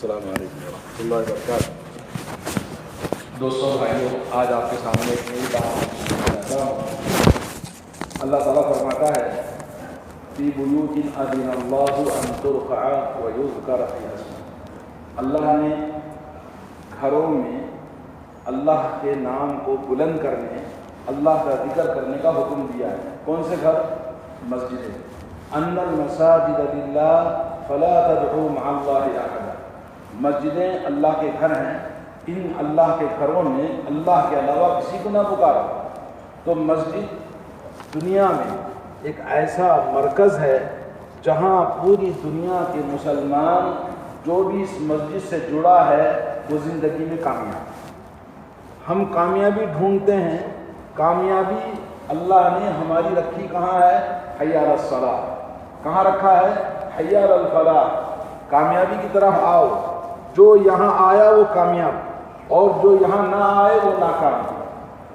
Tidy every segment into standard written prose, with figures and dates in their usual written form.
السلام علیکم ورحمۃ اللہ وبرکاتہ۔ دوستوں بھائیوں، آج آپ کے سامنے ایک نئی بات کرتا ہوں۔ اللہ تعالیٰ فرماتا ہے فی بیوت اذن اللہ ان ترفع ویذکر فیہا اسمہ۔ اللہ نے گھروں میں اللہ کے نام کو بلند کرنے، اللہ کا ذکر کرنے کا حکم دیا ہے۔ کون سے گھر؟ مسجدیں۔ ان المساجد للہ فلا تدعوا مع اللہ احدا۔ مسجدیں اللہ کے گھر ہیں، ان اللہ کے گھروں میں اللہ کے علاوہ کسی کو نہ پکارو۔ تو مسجد دنیا میں ایک ایسا مرکز ہے جہاں پوری دنیا کے مسلمان جو بھی اس مسجد سے جڑا ہے وہ زندگی میں کامیاب۔ ہم کامیابی ڈھونڈتے ہیں، کامیابی اللہ نے ہماری رکھی کہاں ہے؟ حی علی الصلاۃ۔ کہاں رکھا ہے؟ حی علی الفلاح۔ کامیابی کی طرف آؤ۔ جو یہاں آیا وہ کامیاب، اور جو یہاں نہ آئے وہ ناکام۔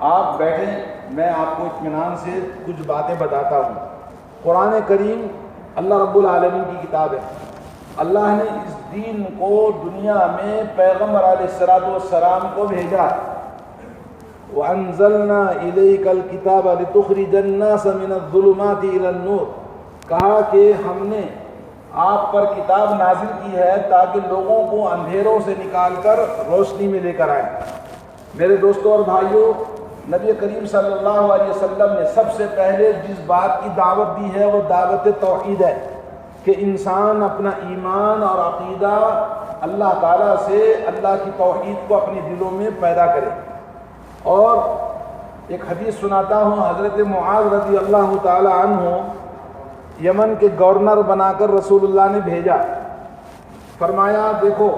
آپ بیٹھیں، میں آپ کو اطمینان سے کچھ باتیں بتاتا ہوں۔ قرآن کریم اللہ رب العالمین کی کتاب ہے۔ اللہ نے اس دین کو دنیا میں پیغمبر علیہ السلام کو بھیجا۔ وَأَنزَلْنَا إِلَيْكَ الْكِتَابَ لِتُخْرِجَ النَّاسَ مِنَ الظُّلُمَاتِ إِلَى النُّورِ۔ کہا کہ ہم نے آپ پر کتاب نازل کی ہے تاکہ لوگوں کو اندھیروں سے نکال کر روشنی میں لے کر آئیں۔ میرے دوستوں اور بھائیوں، نبی کریم صلی اللہ علیہ وسلم نے سب سے پہلے جس بات کی دعوت دی ہے وہ دعوت توحید ہے، کہ انسان اپنا ایمان اور عقیدہ اللہ تعالیٰ سے، اللہ کی توحید کو اپنے دلوں میں پیدا کرے۔ اور ایک حدیث سناتا ہوں، حضرت معاذ رضی اللہ تعالی عنہ یمن کے گورنر بنا کر رسول اللہ نے بھیجا۔ فرمایا دیکھو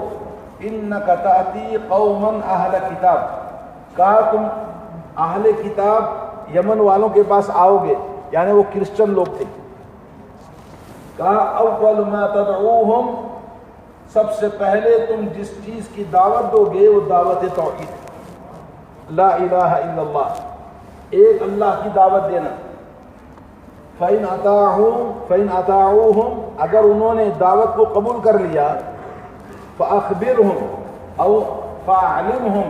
انک تأتی قوما اہل کتاب، کہا تم اہل کتاب یمن والوں کے پاس آؤ گے، یعنی وہ کرسچن لوگ تھے۔ کہا اول ما تدعوہم، سب سے پہلے تم جس چیز کی دعوت دو گے وہ دعوت توحید، لا الہ الا اللہ، ایک اللہ کی دعوت دینا۔ فَإِنْ أَطَاعُوهُمْ، اگر انہوں نے دعوت کو قبول کر لیا، فَأَخْبِرْهُمْ أو فَأَعْلِمْهُمْ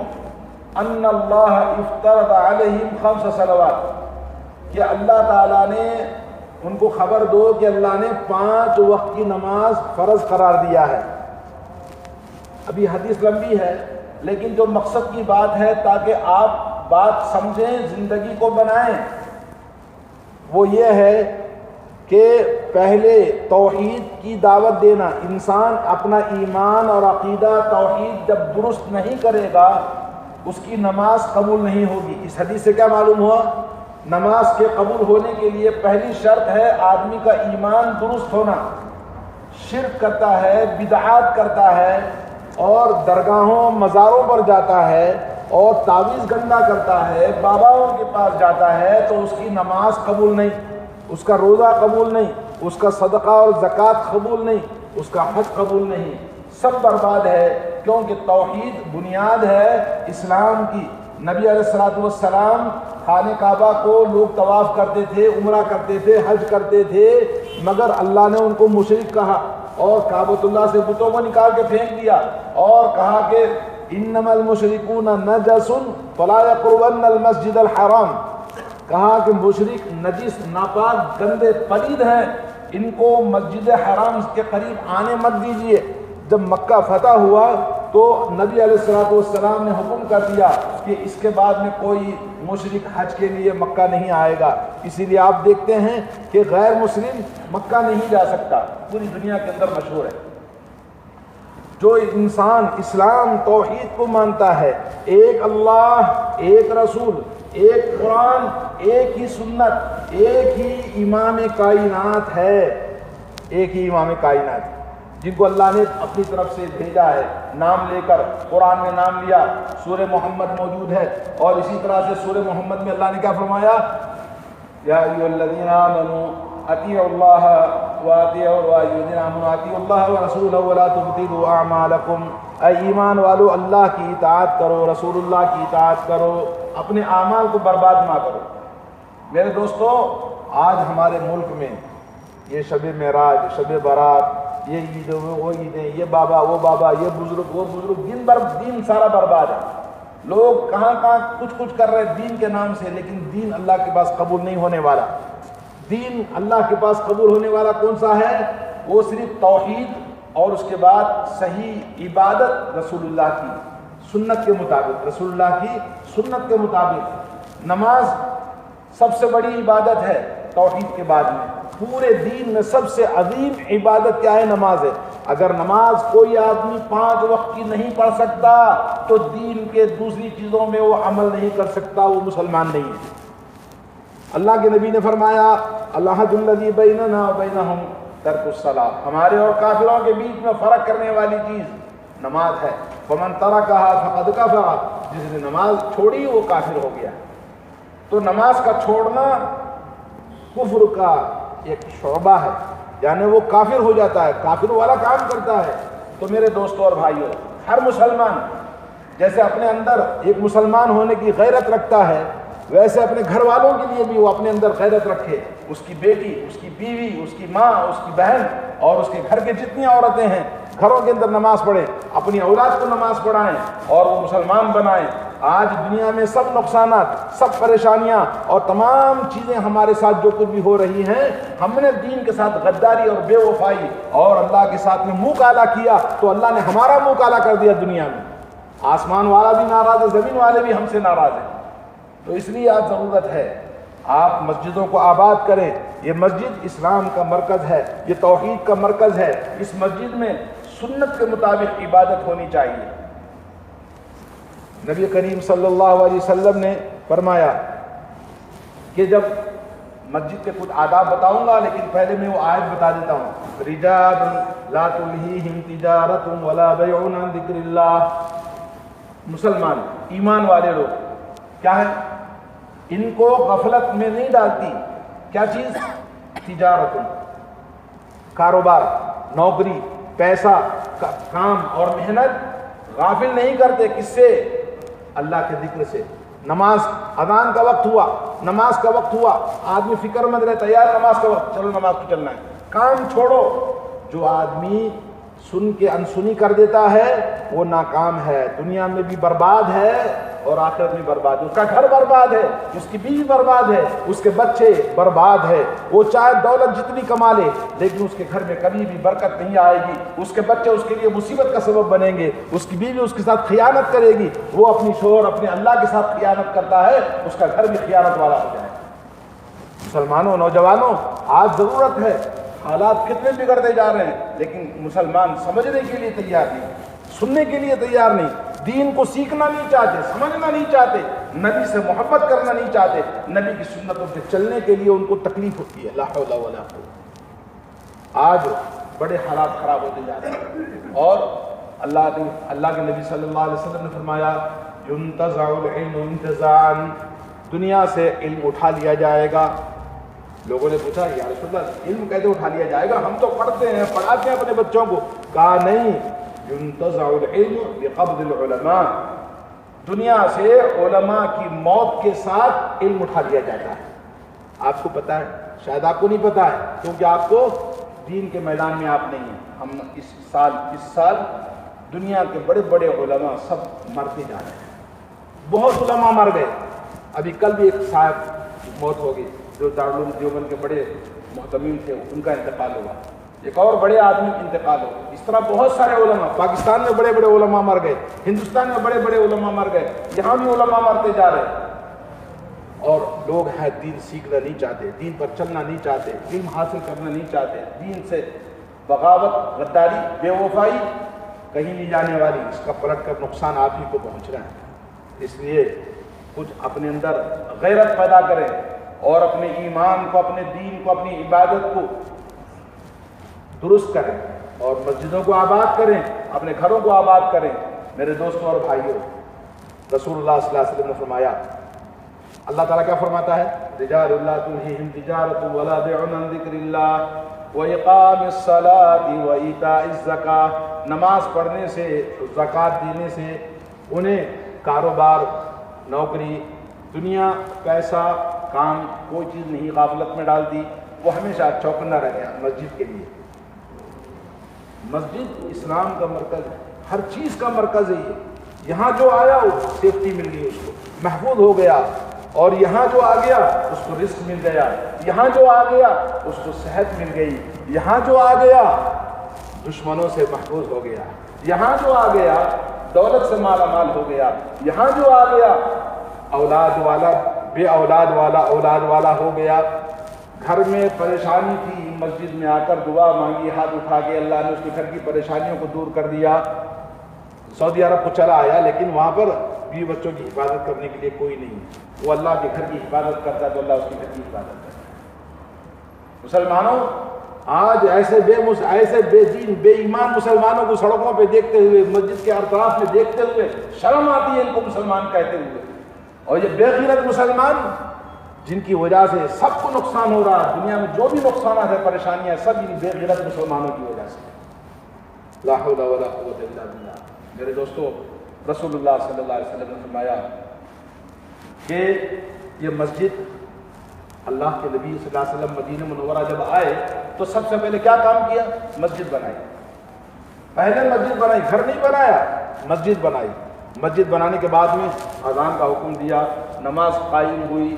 أَنَّ اللَّهَ افْتَرَضَ عَلَيْهِمْ 5 صلوات، کہ اللہ تعالیٰ نے ان کو خبر دو کہ اللہ نے 5 وقت کی نماز فرض قرار دیا ہے۔ ابھی حدیث لمبی ہے لیکن جو مقصد کی بات ہے تاکہ آپ بات سمجھیں، زندگی کو بنائیں، وہ یہ ہے کہ پہلے توحید کی دعوت دینا۔ انسان اپنا ایمان اور عقیدہ توحید جب درست نہیں کرے گا اس کی نماز قبول نہیں ہوگی۔ اس حدیث سے کیا معلوم ہوا؟ نماز کے قبول ہونے کے لیے پہلی شرط ہے آدمی کا ایمان درست ہونا۔ شرک کرتا ہے، بدعات کرتا ہے، اور درگاہوں مزاروں پر جاتا ہے، اور تعویذ گندا کرتا ہے، باباؤں کے پاس جاتا ہے، تو اس کی نماز قبول نہیں، اس کا روزہ قبول نہیں، اس کا صدقہ اور زکوٰۃ قبول نہیں، اس کا حج قبول نہیں، سب برباد ہے، کیونکہ توحید بنیاد ہے اسلام کی۔ نبی علیہ السلام خانہ کعبہ کو لوگ طواف کرتے تھے، عمرہ کرتے تھے، حج کرتے تھے، مگر اللہ نے ان کو مشرک کہا اور کعبۃ اللہ سے بتوں کو نکال کے پھینک دیا، اور کہا کہ انما المشرکون نجس فلا یقربن المسجد الحرام۔ کہا کہ مشرک نجس، ناپاک، گندے، پلید ہیں، ان کو مسجد حرام کے قریب آنے مت دیجیے۔ جب مکہ فتح ہوا تو نبی علیہ السلام نے حکم کر دیا کہ اس کے بعد میں کوئی مشرک حج کے لیے مکہ نہیں آئے گا۔ اسی لیے آپ دیکھتے ہیں کہ غیر مسلم مکہ نہیں جا سکتا، پوری دنیا کے اندر مشہور ہے۔ جو انسان اسلام توحید کو مانتا ہے، ایک اللہ، ایک رسول، ایک قرآن، ایک ہی سنت، ایک ہی امام کائنات ہے، ایک ہی امام کائنات ہے جن کو اللہ نے اپنی طرف سے بھیجا ہے، نام لے کر قرآن میں نام لیا، سورہ محمد موجود ہے، اور اسی طرح سے سورہ محمد میں اللہ نے کیا فرمایا؟ یا ایھا الذین آمنوا اطیعوا اللہ اطیعوا اللہ ورسولہ ولا تبطلوا اعمالکم۔ اے ایمان والو، اللہ کی اطاعت کرو، رسول اللہ کی اطاعت کرو، اپنے اعمال کو برباد نہ کرو۔ میرے دوستو، آج ہمارے ملک میں یہ شب معراج، شب برات، یہ عید وہ عیدیں، یہ بابا وہ بابا، یہ بزرگ وہ بزرگ، دن بھر دین سارا برباد ہے. لوگ کہاں کچھ کر رہے دین کے نام سے، لیکن دین اللہ کے پاس قبول نہیں ہونے والا. دین اللہ کے پاس قبول ہونے والا کون سا ہے؟ وہ صرف توحید اور اس کے بعد صحیح عبادت رسول اللہ کی سنت کے مطابق، رسول اللہ کی سنت کے مطابق. نماز سب سے بڑی عبادت ہے توحید کے بعد میں. پورے دین میں سب سے عظیم عبادت کیا ہے؟ نماز ہے. اگر نماز کوئی آدمی 5 وقت کی نہیں پڑھ سکتا تو دین کے دوسری چیزوں میں وہ عمل نہیں کر سکتا، وہ مسلمان نہیں ہے. اللہ کے نبی نے فرمایا العہد الذی بیننا وبینہم ترک الصلاۃ، ہمارے اور کافروں کے بیچ میں فرق کرنے والی چیز نماز ہے. فمن ترکھا فقد کفر، جس نے نماز چھوڑی وہ کافر ہو گیا. تو نماز کا چھوڑنا کفر کا ایک شعبہ ہے، یعنی وہ کافر ہو جاتا ہے، کافر والا کام کرتا ہے. تو میرے دوستوں اور بھائیوں، ہر مسلمان جیسے اپنے اندر ایک مسلمان ہونے کی غیرت رکھتا ہے، ویسے اپنے گھر والوں کے لیے بھی وہ اپنے اندر غیرت رکھے. اس کی بیٹی، اس کی بیوی، اس کی ماں، اس کی بہن اور اس کے گھر کے جتنی عورتیں ہیں گھروں کے اندر نماز پڑھیں، اپنی اولاد کو نماز پڑھائیں اور وہ مسلمان بنائیں. آج دنیا میں سب نقصانات، سب پریشانیاں اور تمام چیزیں ہمارے ساتھ جو کچھ بھی ہو رہی ہیں، ہم نے دین کے ساتھ غداری اور بے وفائی اور اللہ کے ساتھ میں منہ کالا کیا تو اللہ نے ہمارا منہ کالا کر دیا دنیا میں. آسمان والا بھی ناراض ہے، زمین والے بھی ہم سے ناراض ہیں. تو اس لیے آج ضرورت ہے آپ مسجدوں کو آباد کریں. یہ مسجد اسلام کا مرکز ہے، یہ توحید کا مرکز ہے. اس مسجد میں سنت کے مطابق عبادت ہونی چاہیے. نبی کریم صلی اللہ علیہ وسلم نے فرمایا کہ جب مسجد کے کچھ آداب بتاؤں گا، لیکن پہلے میں وہ آیت بتا دیتا ہوں. رجال لا تلہیہم تجارت ولا بیع عن ذکر اللہ. مسلمان ایمان والے لوگ کیا ہے؟ ان کو غفلت میں نہیں ڈالتی. کیا چیز؟ تجارت، کاروبار، نوکری، پیسہ، کام اور محنت غافل نہیں کرتے. کس سے؟ اللہ کے ذکر سے. نماز، اذان کا وقت ہوا، نماز کا وقت ہوا، آدمی فکر مند رہتا ہے یار نماز کا وقت، چلو نماز کو چلنا ہے. کام چھوڑو. جو آدمی سن کے انسنی کر دیتا ہے وہ ناکام ہے، دنیا میں بھی برباد ہے اور آخرت میں برباد ہے. اس کا گھر برباد ہے، اس کی بیوی برباد ہے، اس کے بچے برباد ہے. وہ چاہے دولت جتنی کما لے لیکن اس کے گھر میں کبھی بھی برکت نہیں آئے گی. اس کے بچے اس کے لیے مصیبت کا سبب بنیں گے. اس کی بیوی اس کے ساتھ خیانت کرے گی. وہ اپنی شوہر اپنے اللہ کے ساتھ خیانت کرتا ہے، اس کا گھر بھی خیانت والا ہو جائے. مسلمانوں، نوجوانوں، آج ضرورت ہے. حالات کتنے بگڑتے جا رہے ہیں لیکن مسلمان سمجھنے کے لیے تیار نہیں، سننے کے لیے تیار نہیں، دین کو سیکھنا نہیں چاہتے، سمجھنا نہیں چاہتے، نبی سے محبت کرنا نہیں چاہتے، نبی کی سنتوں پہ چلنے کے لیے ان کو تکلیف ہوتی ہے. لا حول ولا قوت. آج بڑے حالات خراب ہوتے جا رہے ہیں. اور اللہ کے نبی صلی اللہ علیہ وسلم نے فرمایا ينتزع العلم انتزاعا، دنیا سے علم اٹھا لیا جائے گا. لوگوں نے پوچھا یا رسول اللہ علم کیسے اٹھا لیا جائے گا، ہم تو پڑھتے ہیں پڑھاتے ہیں اپنے بچوں کو. کہا نہیں، ينتزع العلم بقبض العلماء، دنیا سے علماء کی موت کے ساتھ علم اٹھا لیا جاتا ہے. آپ کو پتا ہے؟ شاید آپ کو نہیں پتا ہے کیونکہ آپ کو دین کے میدان میں آپ نہیں ہیں. ہم اس سال دنیا کے بڑے بڑے علماء سب مرتے جا رہے ہیں. بہت علماء مر گئے. ابھی کل بھی ایک صاحب موت ہو گئی جو دارالعلوم دیوبند کے بڑے محتمین تھے، ان کا انتقال ہوا. ایک اور بڑے آدمی کا انتقال ہو. اس طرح بہت سارے علماء، پاکستان میں بڑے بڑے علماء مر گئے، ہندوستان میں بڑے بڑے علماء مر گئے، یہاں بھی علماء مرتے جا رہے ہیں. اور لوگ ہیں دین سیکھنا نہیں چاہتے، دین پر چلنا نہیں چاہتے، علم حاصل کرنا نہیں چاہتے. دین سے بغاوت، غداری، بے وفائی کہیں نہیں جانے والی. اس کا پلٹ کر نقصان آپ ہی کو پہنچ رہا ہے. اس لیے کچھ اپنے اندر غیرت پیدا کریں اور اپنے ایمان کو، اپنے دین کو، اپنی عبادت کو درست کریں اور مسجدوں کو آباد کریں، اپنے گھروں کو آباد کریں. میرے دوستوں اور بھائیوں، رسول اللہ صلی اللہ علیہ وسلم نے فرمایا، اللہ تعالیٰ کیا فرماتا ہے؟ رجال لا تلہیہم تجارت ولا بیع عن ذکر اللہ واقام الصلاۃ وایتاء الزکاۃ. نماز پڑھنے سے، زکوٰۃ دینے سے انہیں کاروبار، نوکری، دنیا، پیسہ، کام، کوئی چیز نہیں غفلت میں ڈال دی. وہ ہمیشہ چوکنا رہ گیا مسجد کے لیے. مسجد اسلام کا مرکز ہے، ہر چیز کا مرکز ہے یہ۔ یہاں جو آیا وہ سیفٹی مل گئی، اس کو محفوظ ہو گیا، اور یہاں جو آ گیا اس کو رزق مل گیا، یہاں جو آ گیا اس کو صحت مل گئی، یہاں جو آ گیا دشمنوں سے محفوظ ہو گیا، یہاں جو آ گیا دولت سے مالا مال ہو گیا، یہاں جو آ گیا اولاد والا بے اولاد والا اولاد والا ہو گیا۔ گھر میں پریشانی تھی، مسجد میں آ کر دعا مانگی، ہاتھ اٹھا کے اللہ نے اس کے گھر کی پریشانیوں کو دور کر دیا۔ سعودی عرب کو چلا آیا، لیکن وہاں پر بیوی بچوں کی حفاظت کرنے کے لیے کوئی نہیں، وہ اللہ کے گھر کی حفاظت کرتا ہے تو اللہ اس کے گھر کی حفاظت کرتا ہے۔ مسلمانوں، آج ایسے بے دین بے ایمان مسلمانوں کو سڑکوں پہ دیکھتے ہوئے، مسجد کے اطراف میں دیکھتے ہوئے شرم آتی ہے ان کو مسلمان کہتے ہوئے، اور یہ بے غیرت مسلمان جن کی وجہ سے سب کو نقصان ہو رہا ہے، دنیا میں جو بھی نقصانات ہیں پریشانیاں سب ان بے غیرت مسلمانوں کی وجہ سے۔ لا حول ولا قوت الا باللہ۔ میرے دوستو، رسول اللہ صلی اللہ علیہ وسلم نے فرمایا کہ یہ مسجد، اللہ کے نبی صلی اللہ علیہ وسلم مدینہ منورہ جب آئے تو سب سے پہلے کیا کام کیا؟ مسجد بنائی۔ پہلے مسجد بنائی، گھر نہیں بنایا، مسجد بنائی۔ مسجد بنانے کے بعد میں اذان کا حکم دیا، نماز قائم ہوئی۔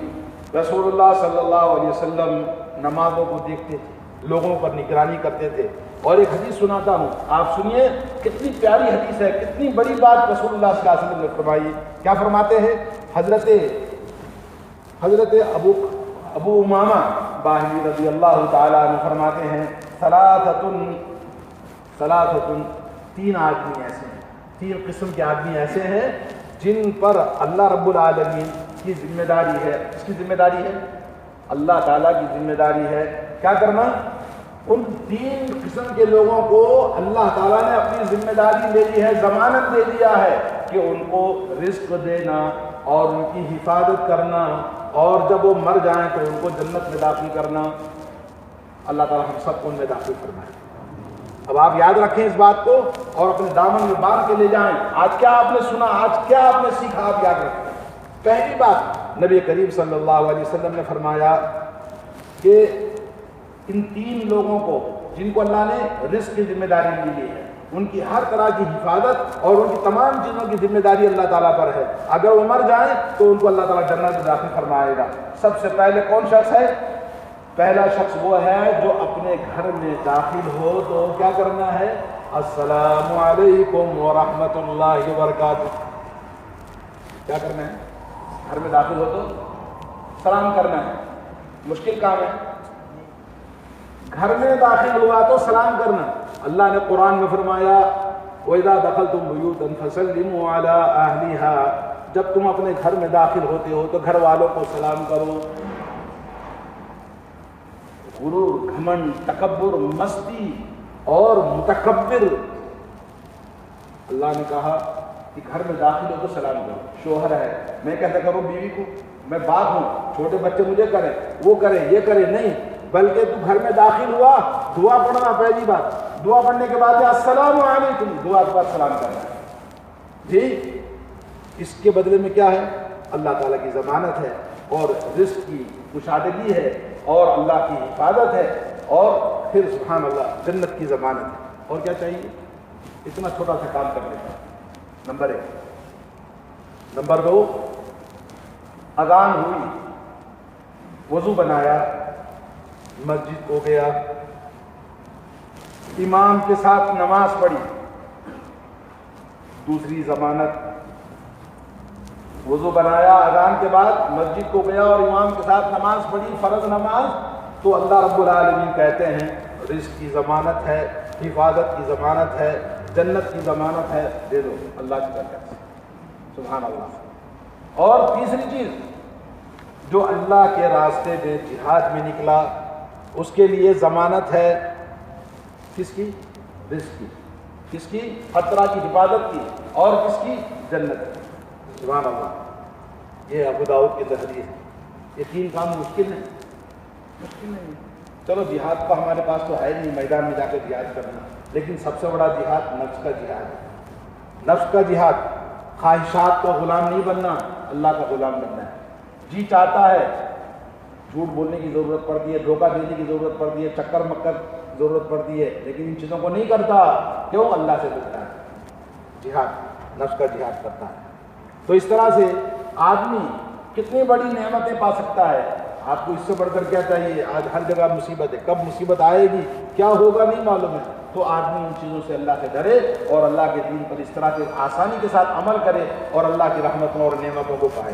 رسول اللہ صلی اللہ علیہ وسلم نمازوں کو دیکھتے تھے، لوگوں پر نگرانی کرتے تھے۔ اور ایک حدیث سناتا ہوں، آپ سنیے، کتنی پیاری حدیث ہے، کتنی بڑی بات رسول اللہ صلی اللہ علیہ وسلم نے فرمائی۔ کیا فرماتے ہیں؟ حضرت ابو امامہ باہلی رضی اللہ تعالیٰ عنہ فرماتے ہیں، ثلاثۃ، تین آدمی ایسے ہیں، تین قسم کے آدمی ایسے ہیں جن پر اللہ رب العالمین کی ذمہ داری ہے۔ اس کی ذمہ داری ہے اللہ تعالیٰ کی ذمہ داری ہے کیا کرنا؟ ان تین قسم کے لوگوں کو اللہ تعالیٰ نے اپنی ذمہ داری لے لی ہے، ضمانت دے دیا ہے کہ ان کو رزق دینا اور ان کی حفاظت کرنا، اور جب وہ مر جائیں تو ان کو جنت میں داخل کرنا۔ اللہ تعالیٰ ہم سب کو ان میں داخل فرمائے۔ اب آپ یاد رکھیں اس بات کو اور اپنے دامن میں باندھ کے لے جائیں۔ آج کیا آپ نے سنا، آج کیا آپ نے سیکھا، آپ یاد رکھیں۔ پہلی بات، نبی کریم صلی اللہ علیہ وسلم نے فرمایا کہ ان تین لوگوں کو جن کو اللہ نے رزق کی ذمہ داری لی ہے، ان کی ہر طرح کی حفاظت اور ان کی تمام چیزوں کی ذمہ داری اللہ تعالیٰ پر ہے۔ اگر وہ مر جائیں تو ان کو اللہ تعالیٰ جنت میں داخل فرمائے گا۔ سب سے پہلے کون شخص ہے؟ پہلا شخص وہ ہے جو اپنے گھر میں داخل ہو تو کیا کرنا ہے؟ السلام علیکم ورحمۃ اللہ وبرکاتہ۔ کیا کرنا ہے؟ گھر میں داخل ہو تو سلام کرنا ہے۔ مشکل کام ہے؟ گھر میں داخل ہوا تو سلام کرنا۔ اللہ نے قرآن میں فرمایا وَإِذَا دَخَلْتُمْ بُيُوتًا فَسَلِّمُوا عَلَىٰ أَهْلِهَا، جب تم اپنے گھر میں داخل ہوتے ہو تو گھر والوں کو سلام کرو۔ غرور، گھمنڈ، تکبر، مستی اور متکبر، اللہ نے کہا کہ گھر میں داخل ہو تو سلام کرو۔ شوہر ہے، میں کیسا کروں بیوی کو؟ میں باپ ہوں، چھوٹے بچے مجھے کریں، وہ کریں، یہ کریں، نہیں، بلکہ تو گھر میں داخل ہوا، دعا پڑھنا پہلی بات، دعا پڑھنے کے بعد السلام علیکم، دعا کے بعد سلام کرنا جی۔ اس کے بدلے میں کیا ہے؟ اللہ تعالیٰ کی ضمانت ہے اور رزق کی کشادگی ہے اور اللہ کی حفاظت ہے اور پھر سبحان اللہ جنت کی ضمانت ہے۔ اور کیا چاہیے؟ اتنا چھوٹا سا کام کر لیتا۔ نمبر 1۔ نمبر 2، اذان ہوئی، وضو بنایا، مسجد ہو گیا، امام کے ساتھ نماز پڑھی، دوسری ضمانت، وضو بنایا، اذان کے بعد مسجد کو گیا اور امام کے ساتھ نماز پڑھی، فرض نماز، تو اللہ رب العالمین کہتے ہیں رزق کی ضمانت ہے، حفاظت کی ضمانت ہے، جنت کی ضمانت ہے، دے دو اللہ کی برکت سے، سبحان اللہ۔ اور تیسری چیز، جو اللہ کے راستے میں جہاد میں نکلا اس کے لیے ضمانت ہے کس کی؟ رزق کی۔ کس کی؟ ہر طرح کی حفاظت کی، اور کس کی؟ جنت کی، سبحان اللہ۔ یہ ابو داؤد کی تحریر ہے۔ یہ تین کام مشکل ہیں؟ مشکل نہیں۔ چلو جہاد کا ہمارے پاس تو ہے نہیں، میدان میں جا کے جہاد کرنا، لیکن سب سے بڑا جہاد نفس کا جہاد ہے۔ نفس کا جہاد، خواہشات کا غلام نہیں بننا، اللہ کا غلام بننا ہے۔ جی چاہتا ہے، جھوٹ بولنے کی ضرورت پڑتی ہے، دھوکہ دینے کی ضرورت پڑتی ہے، چکر مکر ضرورت پڑتی ہے، لیکن ان چیزوں کو نہیں کرتا، کیوں؟ اللہ سے ڈرتا ہے، جہاد، نفس کا جہاد کرتا ہے۔ تو اس طرح سے آدمی کتنی بڑی نعمتیں پا سکتا ہے۔ آپ کو اس سے بڑھ کر کیا چاہیے؟ آج ہر جگہ مصیبت ہے، کب مصیبت آئے گی، کیا ہوگا نہیں معلوم ہے، تو آدمی ان چیزوں سے اللہ سے ڈرے اور اللہ کے دین پر اس طرح سے آسانی کے ساتھ عمل کرے اور اللہ کی رحمتوں اور نعمتوں کو پائے۔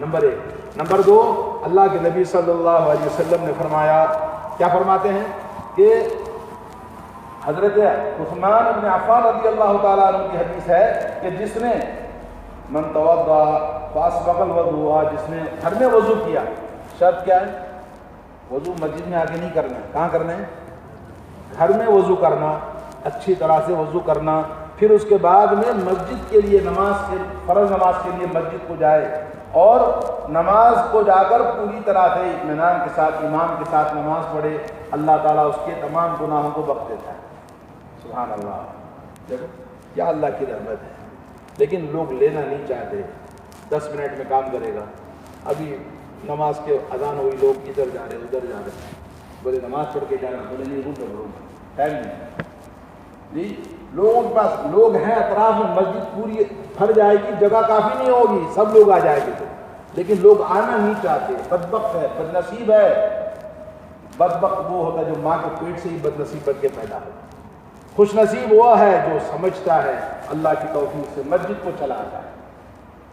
نمبر 1۔ نمبر 2، اللہ کے نبی صلی اللہ علیہ وسلم نے فرمایا، کیا فرماتے ہیں کہ حضرت عثمان بن عفان رضی اللہ تعالیٰ عنہ کی حدیث ہے کہ جس نے من توضا فاسبغ الوضوء، جس نے گھر میں وضو کیا، شرط کیا ہے؟ وضو مسجد میں آگے نہیں کرنا ہے، کہاں کرنا ہے؟ گھر میں وضو کرنا، اچھی طرح سے وضو کرنا، پھر اس کے بعد میں مسجد کے لیے فرض نماز کے لیے مسجد کو جائے اور نماز کو جا کر پوری طرح سے اطمینان کے ساتھ امام کے ساتھ نماز پڑھے، اللہ تعالیٰ اس کے تمام گناہوں کو بخش دیتا ہے۔ سبحان اللہ، دیکھو کیا اللہ کی رحمت ہے۔ لیکن لوگ لینا نہیں چاہتے، 10 منٹ میں کام کرے گا، ابھی نماز کے اذان ہوئی، لوگ ادھر جا رہے ادھر جا رہے، بولے نماز پڑھ کے جانا، بولے نہیں ہوں تو ٹائم نہیں جی۔ لوگوں کے پاس لوگ ہیں اطراف میں، مسجد پوری بھر جائے گی، جگہ کافی نہیں ہوگی، سب لوگ آ جائیں گے، لیکن لوگ آنا نہیں چاہتے۔ بدبخت ہے، بد نصیب ہے۔ بدبخت وہ ہوتا ہے جو ماں کے پیٹ سے ہی بد نصیب بن کے پیدا ہوتا ہے۔ خوش نصیب وہ ہے جو سمجھتا ہے، اللہ کی توفیق سے مسجد کو چلا آتا ہے۔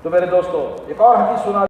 تو میرے دوستو، ایک اور حدیث سنا